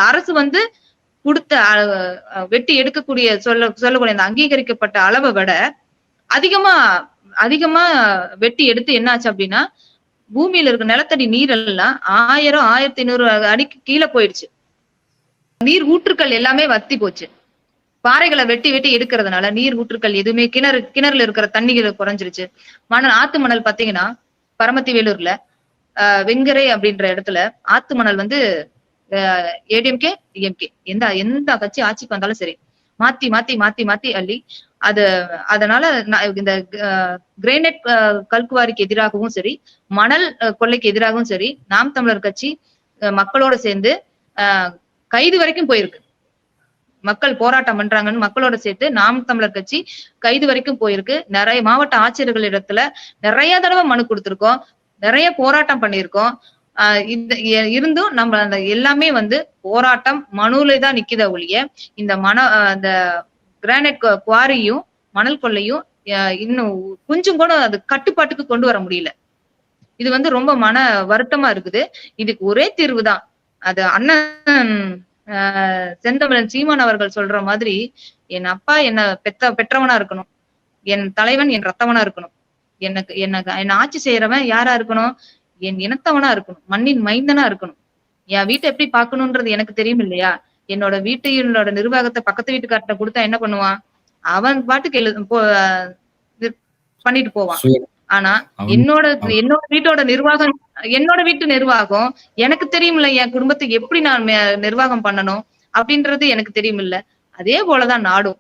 அரசு வந்து கொடுத்த வெட்டி எடுக்கக்கூடிய சொல்லக்கூடிய அந்த அங்கீகரிக்கப்பட்ட அளவை விட அதிகமா வெட்டி எடுத்து என்னாச்சு அப்படின்னா பூமியில இருக்க நிலத்தடி நீர் எல்லாம் 1000-1500 அடிக்கு கீழே போயிடுச்சு. நீர் ஊற்றுக்கள் எல்லாமே வத்தி போச்சு. பாறைகளை வெட்டி எடுக்கிறதுனால நீர் ஊற்றுக்கள் எதுவுமே கிணறுல இருக்கிற தண்ணிகள் குறைஞ்சிருச்சு. ஆத்து மணல் பாத்தீங்கன்னா பரமத்தி வேலூர்ல வெங்கரை அப்படின்ற இடத்துல ஆத்து மணல் வந்து ஏடிஎம்கே டிஎம்கே எந்த கட்சி ஆட்சிக்கு வந்தாலும் சரி மாத்தி அள்ளி அதனால இந்த கிரேனைட் கல்குவாரிக்கு எதிராகவும் சரி மணல் கொள்ளைக்கு எதிராகவும் சரி நாம் தமிழர் கட்சி மக்களோட சேர்ந்து கைது வரைக்கும் போயிருக்கு. மக்கள் போராட்டம் பண்றாங்கன்னு மக்களோட சேர்த்து நாம் தமிழர் கட்சி கைது வரைக்கும் போயிருக்கு. நிறைய மாவட்ட ஆட்சியர்கள் இடத்துல நிறைய தடவை மனு கொடுத்திருக்கோம், நிறைய போராட்டம் பண்ணியிருக்கோம். இருந்தும் நம்ம அந்த எல்லாமே வந்து போராட்டம் மனுல தான் நிக்குத ஒழிய இந்த கிரானைட் குவாரியும் மணல் கொள்ளையும் இன்னும் கொஞ்சம் கூட அது கட்டுப்பாட்டுக்கு கொண்டு வர முடியல. இது வந்து ரொம்ப மன வருத்தமா இருக்குது. இதுக்கு ஒரே தீர்வு தான். அது அண்ணன் செந்தமிழன் சீமான் அவர்கள் சொல்ற மாதிரி என் அப்பா என்ன பெற்றவனா இருக்கணும், என் தலைவன் என் ரத்தவனா இருக்கணும், என்ன ஆட்சி செய்யறவன் யாரா இருக்கணும், என் இனத்தவனா இருக்கணும், மண்ணின் மைந்தனா இருக்கணும். என் வீட்டை எப்படி பாக்கணும்ன்றது எனக்கு தெரியும் இல்லையா? என்னோட வீட்டையோட நிர்வாகத்தை பக்கத்து வீட்டுக்கார்ட்ட கொடுத்தா என்ன பண்ணுவான்? அவன் பாட்டுக்கு பண்ணிட்டு போவான். சுய ஆனா அவன் என்னோட அவன் என்னோட வீட்டோட நிர்வாகம் என்னோட வீட்டு நிர்வாகம் எனக்கு தெரியும்ல, என் குடும்பத்தை எப்படி நான் நிர்வாகம் பண்ணணும் அப்படின்றது எனக்கு தெரியுமில்ல. அதே போலதான் நாடும்.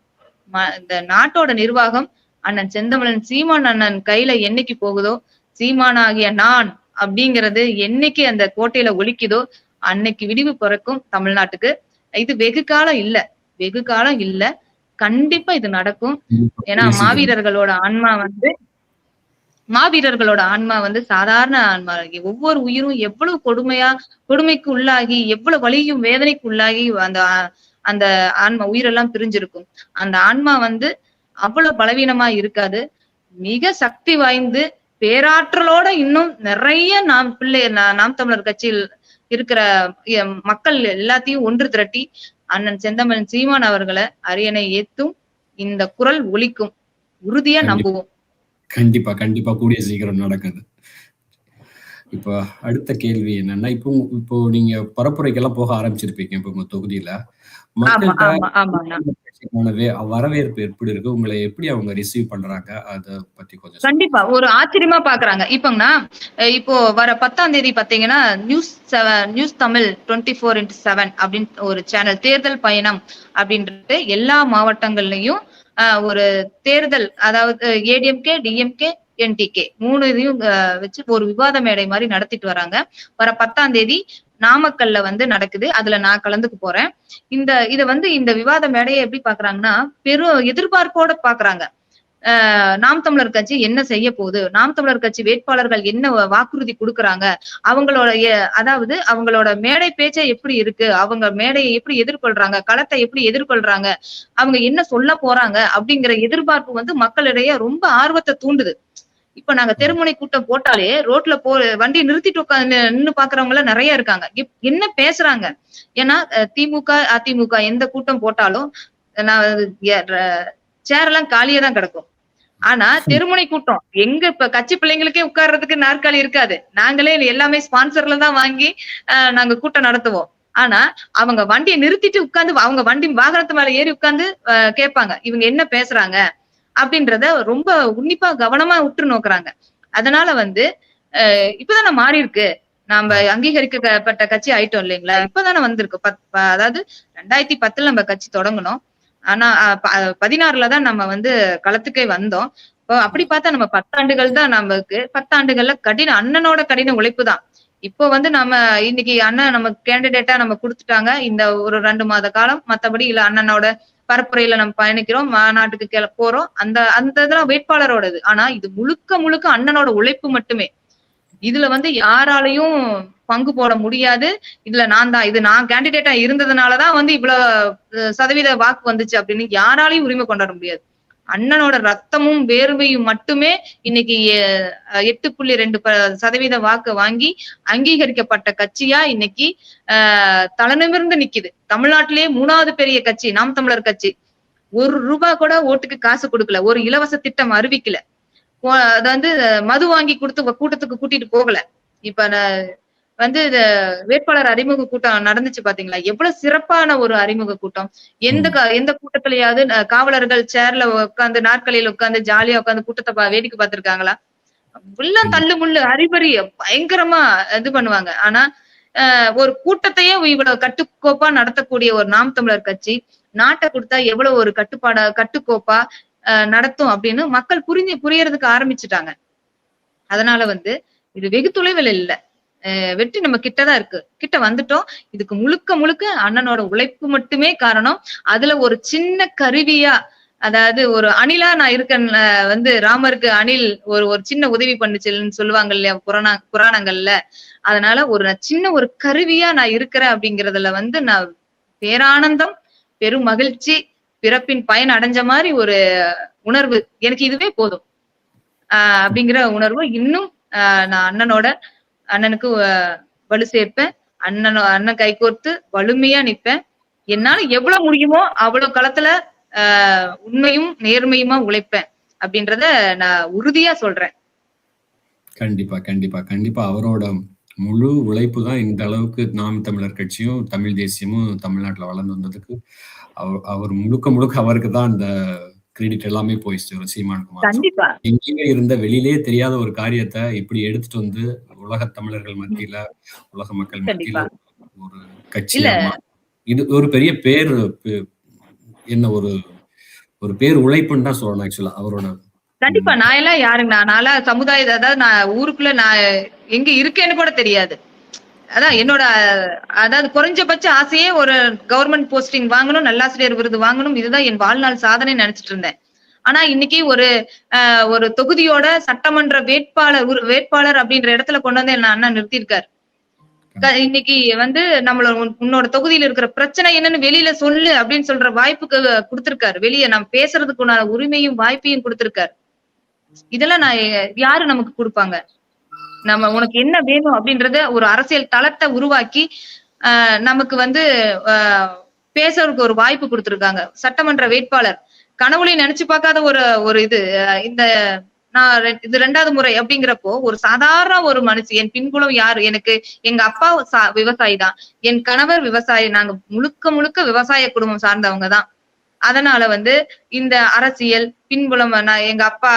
இந்த நாட்டோட நிர்வாகம் அண்ணன் செந்தமிழன் சீமான் அண்ணன் கையில என்னைக்கு போகுதோ, சீமானாகிய நான் அப்படிங்கிறது என்னைக்கு அந்த கோட்டையில ஒலிக்குதோ, அன்னைக்கு விடிவு பிறக்கும் தமிழ்நாட்டுக்கு. இது வெகு காலம் இல்ல. வெகு காலம் இல்ல. கண்டிப்பா இது நடக்கும். ஏன்னா கூடிய சீக்கிரம். மாவீரர்களோட ஆன்மா வந்து சாதாரண ஆன்மா. ஒவ்வொரு உயிரும் எவ்வளவு கொடுமைக்கு உள்ளாகி, எவ்வளவு வலியும் வேதனைக்கு உள்ளாகி அந்த அந்த ஆன்மா உயிரெல்லாம் பிரிஞ்சிருக்கும். அந்த ஆன்மா வந்து அவ்வளவு பலவீனமா இருக்காது. மிக சக்தி வாய்ந்து பேராற்றலோட இன்னும் நிறைய நாம் தமிழர் கட்சியில் இருக்கிற மக்கள் எல்லாத்தையும் ஒன்று திரட்டி அண்ணன் செந்தமிழன் சீமான் அவர்களை அரியணை ஏத்தும் இந்த குரல் ஒலிக்கும். உறுதியா நம்புவோம். கண்டிப்பா கண்டிப்பா கூடிய சீக்கிரம் நடக்குது. இப்போ அடுத்த கேள்வி என்னன்னா, இப்போ நீங்க பரப்புரைக்கெல்லாம் போக ஆரம்பிச்சிருப்பீங்க இப்ப உங்க தொகுதியில. மக்கள்கிட்ட வரவேற்பு எப்படி இருக்கு? உங்களை எப்படி அவங்க ரிசீவ் பண்றாங்க? அத பத்தி கொஞ்சம் கண்டிப்பா ஒரு ஆச்சரியமா பாக்குறாங்க. இப்போ வர 10ஆம் தேதி பாத்தீங்கன்னா நியூஸ் தமிழ் 24x7 அப்படின்னு ஒரு சேனல் தேர்தல் பயணம் அப்படின்ட்டு எல்லா மாவட்டங்கள்லயும் ஒரு தேர்தல், அதாவது ஏடிஎம்கே, டிஎம்கே, என்டிகே 3 இதையும் வச்சு ஒரு விவாத மேடை மாதிரி நடத்திட்டு வராங்க. வர 10ஆம் தேதி நாமக்கல்ல வந்து நடக்குது. அதுல நான் கலந்துக்க போறேன். இந்த விவாத மேடையை எப்படி பாக்குறாங்கன்னா, பெரும் எதிர்பார்ப்போட பாக்குறாங்க. நாம் தமிழர் கட்சி என்ன செய்ய போகுது, நாம் தமிழர் கட்சி வேட்பாளர்கள் என்ன வாக்குறுதி கொடுக்கறாங்க, அவங்களோட மேடை பேச்சை எப்படி இருக்கு, அவங்க மேடையை எப்படி எதிர்கொள்றாங்க, களத்தை எப்படி எதிர்கொள்றாங்க, அவங்க என்ன சொல்ல போறாங்க அப்படிங்கிற எதிர்பார்ப்பு வந்து மக்களிடையே ரொம்ப ஆர்வத்தை தூண்டுது. இப்ப நாங்க தெருமுனை கூட்டம் போட்டாலே ரோட்ல வண்டி நிறுத்திட்டு உட்காந்து நின்னு பாக்குறவங்க எல்லாம் நிறைய இருக்காங்க. என்ன பேசுறாங்க? ஏன்னா திமுக, அதிமுக எந்த கூட்டம் போட்டாலும் சேர் எல்லாம் காலியா தான் கிடக்கும். ஆனா தெருமுனை கூட்டம் எங்க இப்ப கட்சி பிள்ளைங்களுக்கே உட்கார்றதுக்கு நாற்காலி இருக்காது. நாங்களே எல்லாமே ஸ்பான்சர்ல தான் வாங்கி நாங்க கூட்டம் நடத்துவோம். ஆனா அவங்க வண்டியை நிறுத்திட்டு உட்கார்ந்து அவங்க வண்டி வாகனத்து மேல ஏறி உட்கார்ந்து கேட்பாங்க, இவங்க என்ன பேசுறாங்க அப்படின்றத ரொம்ப உன்னிப்பா கவனமா உற்று நோக்குறாங்க. அதனால வந்து இப்பதானே மாறி இருக்கு, நாம அங்கீகரிக்கப்பட்ட கட்சி ஆயிட்டோம் இல்லைங்களா? இப்பதானே வந்திருக்கு. அதாவது 2010 நம்ம கட்சி தொடங்கணும். ஆனா 16 தான் நம்ம வந்து களத்துக்கே வந்தோம். இப்போ அப்படி பார்த்தா நம்ம 10 ஆண்டுகள் தான் நமக்கு. 10 ஆண்டுகள்ல அண்ணனோட கடின உழைப்பு தான். இப்போ வந்து நம்ம இன்னைக்கு அண்ணன் நம்ம கேண்டிடேட்டா நம்ம கொடுத்துட்டாங்க. இந்த ஒரு 2 மாத காலம் மத்தபடி இல்ல அண்ணனோட பரப்புரையில நம்ம பயணிக்கிறோம், மாநாட்டுக்கு போறோம். அந்த இதெல்லாம் வேட்பாளரோடது. ஆனா இது முழுக்க அண்ணனோட உழைப்பு மட்டுமே. இதுல வந்து யாராலையும் பங்கு போட முடியாது. இதுல நான் கேண்டிடேட்டா இருந்ததுனாலதான் வந்து இவ்வளவு சதவீத வாக்கு வந்துச்சு அப்படின்னு யாராலையும் உரிமை கொண்டாட முடியாது. அண்ணனோட ரத்தமும் வேர்வையும் மட்டுமே இன்னைக்கு 8.2% வாக்கு வாங்கி அங்கீகரிக்கப்பட்ட கட்சியா இன்னைக்கு தலைநிமிர்ந்து நிக்குது. தமிழ்நாட்டிலேயே 3வது பெரிய கட்சி நாம் தமிழர் கட்சி. ₹1 கூட ஓட்டுக்கு காசு கொடுக்கல, ஒரு இலவச திட்டம் அறிவிக்கல, அது வந்து மது வாங்கி கொடுத்து கூட்டத்துக்கு கூட்டிட்டு போகல. இப்ப வந்து வேட்பாளர் அறிமுக கூட்டம் நடந்துச்சு பாத்தீங்களா? எவ்வளவு சிறப்பான ஒரு அறிமுக கூட்டம். எந்த கூட்டத்திலயாவது காவலர்கள் சேர்ல உட்காந்து நாற்காலியில உட்காந்து ஜாலியா உட்காந்து கூட்டத்தை வேடிக்கை பார்த்திருக்காங்களா? எல்லாம் தள்ளு முள்ளு அறிபறி பயங்கரமா இது பண்ணுவாங்க. ஆனா ஒரு கூட்டத்தையே இவ்வளவு கட்டுக்கோப்பா நடத்தக்கூடிய ஒரு நாம் தமிழர் கட்சி நாட்டை கொடுத்தா எவ்வளவு ஒரு கட்டுக்கோப்பா நடத்தும் அப்படின்னு மக்கள் புரியறதுக்கு ஆரம்பிச்சுட்டாங்க. அதனால வந்து இது வெகு தொலைவில் இல்ல, வெற்றி நம்ம கிட்டதான் இருக்கு. கிட்ட வந்துட்டோம். இதுக்கு முழுக்க அண்ணனோட உழைப்பு மட்டுமே காரணம். அதுல ஒரு சின்ன கருவியா, அதாவது ஒரு அணிலா நான் இருக்கேன். வந்து ராமருக்கு அணில் ஒரு சின்ன உதவி பண்ணுச்சுன்னு சொல்லுவாங்க இல்லையா புராணங்கள்ல. அதனால சின்ன ஒரு கருவியா நான் இருக்கிறேன் அப்படிங்கறதுல வந்து நான் பேரானந்தம், பெரும் மகிழ்ச்சி, பிறப்பின் பயன் அடைஞ்ச மாதிரி ஒரு உணர்வு. எனக்கு இதுவே போதும் அப்படிங்கிற உணர்வு. இன்னும் நான் அண்ணனுக்கு வலு சேர்ப்பேன். அண்ணன் கைகோர்த்து வலிமையா நிப்பேன். என்னால எவ்வளவு முடியுமோ அவ்வளவு களத்துல உண்மையும் நேர்மையுமா உழைப்பேன் அப்படின்றத நான் உறுதியா சொல்றேன். கண்டிப்பா அவரோட முழு உழைப்பு தான் இந்த அளவுக்கு நாம் தமிழர் கட்சியும் தமிழ் தேசியமும் தமிழ்நாட்டுல வளர்ந்து வந்ததுக்கு அவர் முழுக்க அவருக்கு தான் அந்த கிரெடிட் எல்லாமே போயிடுச்சு ஒரு சீமானுக்கு மாத்திரம். கண்டிப்பா. எங்கேயுமே இருந்த வெளியிலே தெரியாத ஒரு காரியத்த இப்படி எடுத்துட்டு வந்து உலகத் தமிழர்கள் ம். மத்தியில, உலக மக்கள் மத்தியில கண்டிப்பா. ஒரு இல்ல கட்சியா இது ஒரு பெரிய பேரு என்ன ஒரு பேர் உழைப்புன்னு தான் சொல்லணும் ஆக்சுவலா. அவரோட கண்டிப்பா. ம் நான் எல்லாம் யாருங்க நான்லாம் சமுதாயத்த அதாவது நான் ஊருக்குள்ள நான் எங்க இருக்கேன்னு கூட தெரியாது. அதான் என்னோட அதாவது குறைஞ்சபட்ச ஆசையே ஒரு கவர்ன்மெண்ட் போஸ்டிங் வாங்கணும், நல்லாசிரியர் விருது வாங்கணும். இதுதான் என் வாழ்நாள் சாதனைன்னு நெனச்சுட்டு இருந்தேன். ஆனா இன்னைக்கு ஒரு தொகுதியோட சட்டமன்ற வேட்பாளர் அப்படின்ற இடத்துல கொண்டு வந்து என்ன அண்ணா நிறுத்தியிருக்காரு. இன்னைக்கு வந்து உன்னோட தொகுதியில இருக்கிற பிரச்சனை என்னன்னு வெளியில சொல்லு அப்படின்னு சொல்ற வாய்ப்புக்கு குடுத்திருக்காரு. வெளிய நம்ம பேசுறதுக்குண்டான உரிமையும், வாய்ப்பையும் குடுத்திருக்காரு. இதெல்லாம் யாரு நமக்கு குடுப்பாங்க? உனக்கு என்ன வேணும் அப்படின்றத ஒரு அரசியல் தளத்த உருவாக்கி, நமக்கு வந்து அ பேசுறதுக்கு ஒரு வாய்ப்பு குடுத்திருக்காங்க. சட்டமன்ற வேட்பாளர். கனவுலயும் நெனச்சு பார்க்காத ஒரு ஒரு இது. இந்த நான் இது 2வது முறை அப்படிங்கிறப்போ, ஒரு சாதாரண ஒரு மனுஷி. என் பின்புலம் யாரு? எனக்கு எங்க அப்பா விவசாயி தான். என் கணவர் விவசாயி. நாங்க முழுக்க முழுக்க விவசாய குடும்பம் சார்ந்தவங்க தான். அதனால வந்து இந்த அரசியல் பின்புலம் எங்க அப்பா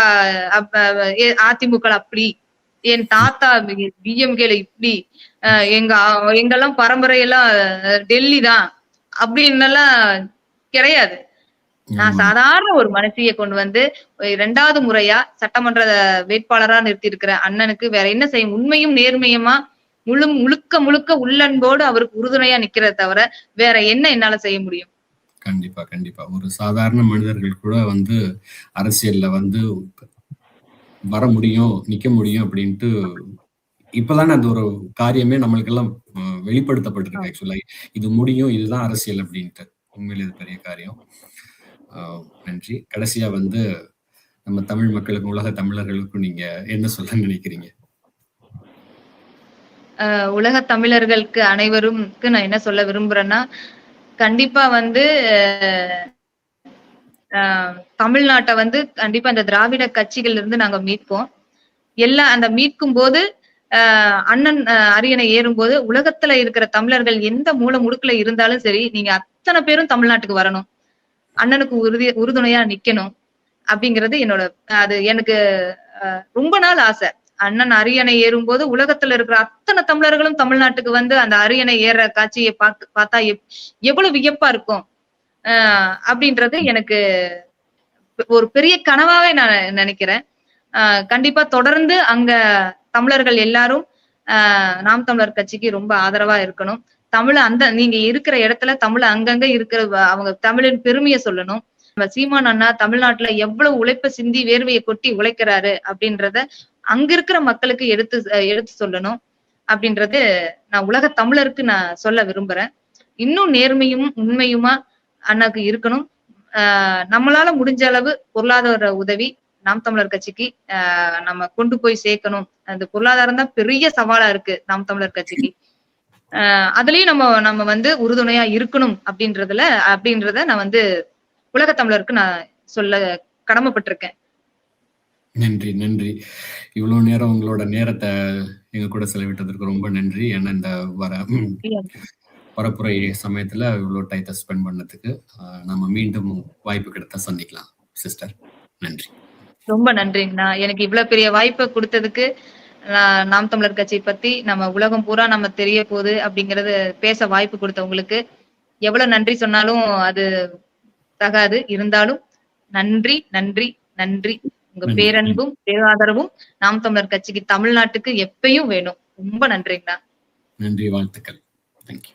அப்ப அதிமுக அப்படி, என் தாத்தா டிஎம்கேல இப்படி, எங்கெல்லாம் பரம்பரையெல்லாம் டெல்லி தான் அப்படின்னெல்லாம் கிடையாது. நான் சாதாரண ஒரு மனுஷிய கொண்டு வந்து 2வது முறையா சட்டமன்ற வேட்பாளரா நிறுத்தி இருக்கிற அண்ணனுக்கு வேற என்ன செய்யும்? உண்மையும் நேர்மையுமா முழுக்க முழுக்க உள்ளன்போடு அவருக்கு உறுதுணையா நிக்கிறத தவிர வேற என்ன என்னால செய்ய முடியும்? கண்டிப்பா, கண்டிப்பா. ஒரு சாதாரண மனிதர்கள் கூட வந்து அரசியல்ல வந்து வர முடியும், நிக்க முடியும் அப்படின்ட்டு இப்பதானே அந்த ஒரு காரியமே நம்மளுக்கெல்லாம் வெளிப்படுத்தப்பட்டிருக்கு ஆக்சுவலா. இது முடியும், இதுதான் அரசியல் அப்படின்ட்டு. உண்மையிலே இது பெரிய காரியம். நன்றி. கடைசியா வந்து நம்ம தமிழ் மக்களுக்கும், உலக தமிழர்களுக்கும் நீங்க என்ன சொல்ல நினைக்கிறீங்க? உலக தமிழர்களுக்கு அனைவரும்க்கு நான் என்ன சொல்ல விரும்புறேன்னா, கண்டிப்பா வந்து தமிழ்நாட்ட வந்து கண்டிப்பா இந்த திராவிட கட்சிகள்ல இருந்து நாங்க மீட்போம். அந்த மீட்கும்போது அண்ணன் அரியணை ஏறும்போது உலகத்துல இருக்கிற தமிழர்கள் எந்த மூல முடுக்குல இருந்தாலும் சரி, நீங்க அத்தனை பேரும் தமிழ்நாட்டுக்கு வரணும். அண்ணனுக்கு உறுதுணையா நிக்கணும். அப்படிங்கிறது அது எனக்கு ரொம்ப நாள் ஆசை. அண்ணன் அரியணை ஏறும்போது உலகத்துல இருக்கிற அத்தனை தமிழர்களும் தமிழ்நாட்டுக்கு வந்து அந்த அரியணை ஏற காட்சியை பார்த்தா எவ்வளவு வியப்பா இருக்கும். அப்படின்றது எனக்கு ஒரு பெரிய கனவாவே நான் நினைக்கிறேன். கண்டிப்பா தொடர்ந்து அங்க தமிழர்கள் எல்லாரும் நாம் தமிழர் கட்சிக்கு ரொம்ப ஆதரவா இருக்கணும். நீங்க இருக்கிற இடத்துல தமிழ் அங்கங்க இருக்கிற அவங்க தமிழின் பெருமையை சொல்லணும். சீமான் அண்ணா தமிழ்நாட்டுல எவ்வளவு உழைப்ப சிந்தி வேர்வையை கொட்டி உழைக்கிறாரு அப்படின்றத அங்க இருக்கிற மக்களுக்கு எடுத்து சொல்லணும் அப்படின்றது நான் உலக தமிழருக்கு நான் சொல்ல விரும்புறேன். இன்னும் நேர்மையும் உண்மையுமா அண்ணாக்கு இருக்கணும். நம்மளால முடிஞ்ச அளவு பொருளாதார உதவி நாம் தமிழர் கட்சிக்கு நம்ம கொண்டு போய் சேர்க்கணும். அந்த பொருளாதாரம் தான் பெரிய சவாலா இருக்கு நாம் தமிழர் கட்சிக்கு. அதுலயும் நம்ம வந்து உறுதுணையா இருக்கணும் அப்படின்றத நான் வந்து உலக தமிழருக்கு நான் சொல்ல கடமைப்பட்டிருக்கேன். நன்றி, நன்றி. இவ்வளவு நேரம் உங்களோட நேரத்தை எங்க கூட செலவிட்டதற்கு ரொம்ப நன்றி. ஏன்னா இந்த பரப்புரை சமயத்துல இவ்வளவு டைத்தை ஸ்பெண்ட் பண்ணதுக்கு நம்ம மீண்டும் வாய்ப்பு கிடைத்தா சந்திக்கலாம் சிஸ்டர். நன்றி. ரொம்ப நன்றிங்கண்ணா. எனக்கு இவ்வளவு பெரிய வாய்ப்பை கொடுத்ததுக்கு நாம் தமிழர் கட்சி பத்தி நம்ம உலகம் பூரா நம்ம தெரிய போகுது அப்படிங்கறது பேச வாய்ப்பு கொடுத்தவங்களுக்கு எவ்வளவு நன்றி சொன்னாலும் அது தகாது. இருந்தாலும் நன்றி நன்றி நன்றி. உங்க பேரன்பும் பேராதரவும் நாம் தமிழர் கட்சிக்கு தமிழ்நாட்டுக்கு எப்பயும் வேணும். ரொம்ப நன்றிங்கண்ணா. நன்றி, வாழ்த்துக்கள். தேங்க்யூ.